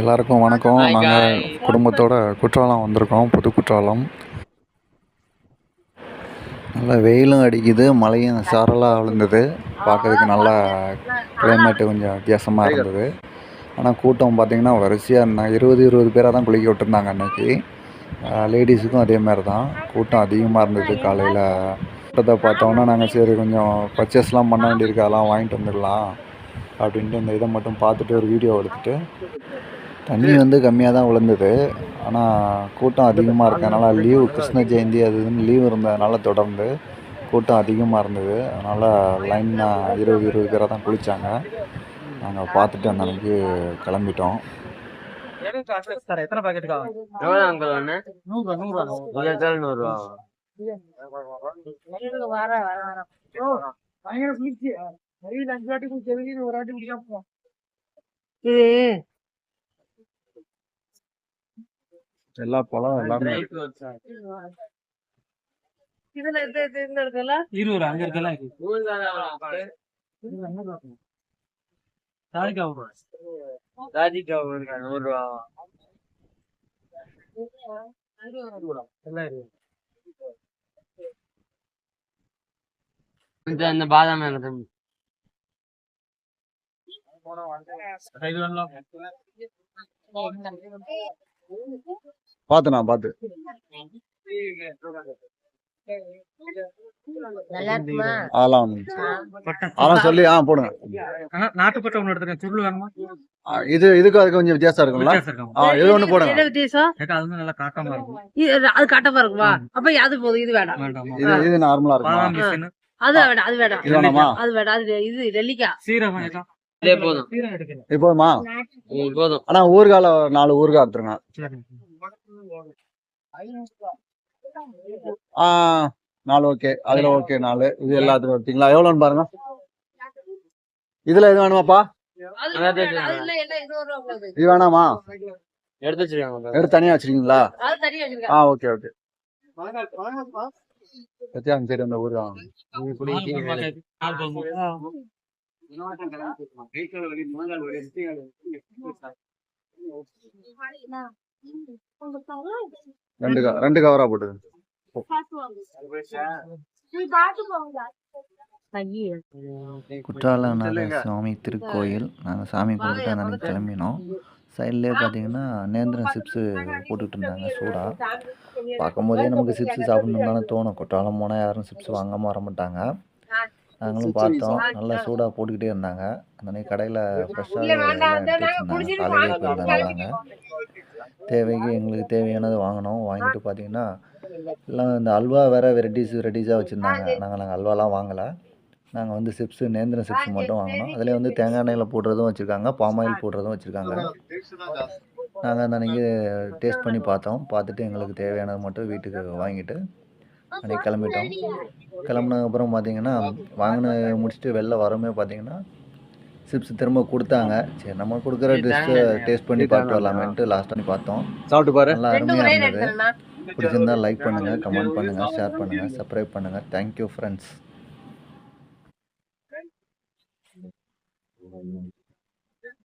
எல்லாருக்கும் வணக்கம். நாங்கள் குடும்பத்தோட குற்றாலம் வந்திருக்கோம். புது குற்றாலம். நல்லா வெயிலும் அடிக்குது, மழையும் சாரலாக விழுந்தது. பார்க்கறதுக்கு நல்லா கிளைமேட்டு கொஞ்சம் வித்தியாசமாக இருந்தது. ஆனால் கூட்டம் பார்த்திங்கன்னா வரிசையாக 20 பேராக தான் குளிக்க விட்டுருந்தாங்க அன்றைக்கி. லேடிஸுக்கும் அதே மாதிரி தான் கூட்டம் அதிகமாக இருந்தது. காலையில் கூட்டத்தை பார்த்தோன்னா நாங்கள் சரி கொஞ்சம் பர்ச்சேஸ்லாம் பண்ண வேண்டியிருக்கு, அதெல்லாம் வாங்கிட்டு வந்துடலாம் அப்படின்ட்டு இந்த இதை மட்டும் பார்த்துட்டு ஒரு வீடியோ எடுத்துகிட்டு. தண்ணி கம்மியாக தான் விழுந்தது. ஆனால் கூட்டம் அதிகமாக இருக்கனால லீவு, கிருஷ்ண ஜெயந்தி அது இதுன்னு லீவு இருந்ததுனால தொடர்ந்து கூட்டம் அதிகமாக இருந்தது. அதனால் லைனாக 20 பேராக தான் குளித்தாங்க. நாங்கள் பார்த்துட்டு அந்த அன்னைக்கு கிளம்பிட்டோம். எல்லா பழம் எல்லாமே இந்த பாதாம் பார்த்துண்ணா பார்த்து அதெல்லாம் சொல்லி போடுங்க. நாட்டுப்பட்ட ஒண்ணு எடுத்துக்கேன். சுருள் வேணுமா? இதுக்கு அதுக்கு கொஞ்சம் வித்தியாசம் இருக்குங்களா? இது ஒண்ணு போடுங்க. அது நல்லா காட்டமா இருக்கும். அது காட்டமா இருக்குமா? அப்ப அது போதும், இது வேண்டாம். இது நார்மலா இருக்கும். அது வேண்டாம், அது வேண்டாம். இது வேணாமா? அது வேண்டாம். அது இது நெல்லிக்காய் சீரகம் போதுமா? போதும். ஆனா ஊர்கால 4 ஊர்கா எடுத்துருங்க. 4 ஓகே. அதுல ஓகே 4. இது எல்லாத்துக்கும் எடுத்தீங்களா? எவ்வளோன்னு பாருங்க. இதுல எது வேணுமாப்பா? இது வேணாமா? எடுத்து தனியா வச்சிருக்கீங்களா? Okay okay. சரி அந்த ஊர்கா ரெண்டு கவரா போட்டு குற்றாலநாத சுவாமி திருக்கோயில். நாங்கள் சாமி கும்பிட்டு அந்த கிளம்பினோம். சைட்லேயே பார்த்தீங்கன்னா நேந்திரன் சிப்ஸு போட்டுட்டு இருந்தாங்க சூடாக. பார்க்கும்போதே நமக்கு சிப்ஸு சாப்பிடணுன்னு தானே தோணும். குற்றாலம் போனால் யாரும் சிப்ஸ் வாங்காமல் வர மாட்டாங்க. நாங்களும் பார்த்தோம், நல்லா சூடாக போட்டுக்கிட்டே இருந்தாங்க. அந்த கடையில் ஃப்ரெஷ்ஷாக எல்லாம் எடுத்து வச்சுருந்தாங்க. காலையிலே போயிருந்தனாலாங்க தேவைக்கு எங்களுக்கு தேவையானது வாங்கினோம். வாங்கிட்டு பார்த்தீங்கன்னா எல்லாம் இந்த அல்வா வேறு வெரைட்டிஸாக வச்சுருந்தாங்க. நாங்கள் அல்வாலாம் வாங்கலை. நாங்கள் சிப்ஸு நேந்திரன் சிப்ஸ் மட்டும் வாங்கினோம். அதில் தேங்காய் எண்ணெயில் போடுறதும் வச்சுருக்காங்க, பாமாயில் போடுறதும் வச்சுருக்காங்க. நாங்கள் அந்த அன்றைக்கி டேஸ்ட் பண்ணி பார்த்தோம். பார்த்துட்டு எங்களுக்கு தேவையானது மட்டும் வீட்டுக்கு வாங்கிட்டு அன்றைக்கி கிளம்பிட்டோம். கிளம்புனதுக்கப்புறம் பார்த்தீங்கன்னா வாங்கின முடிச்சுட்டு வெளில வரமே பார்த்தீங்கன்னா சிப்ஸ் திரும்ப கொடுத்தாங்க. சரி நம்ம கொடுக்குற டேஸ்ட் பண்ணி பார்த்து வரலாமேன்ட்டு லாஸ்ட் பண்ணி பார்த்தோம். சாப்பிட்டு பாரு, நல்லா அருமையாக இருந்தது. பிடிச்சிருந்தா லைக் பண்ணுங்கள், கமெண்ட் பண்ணுங்கள், ஷேர் பண்ணுங்கள், சப்ஸ்கிரைப் பண்ணுங்கள். Thank you friends.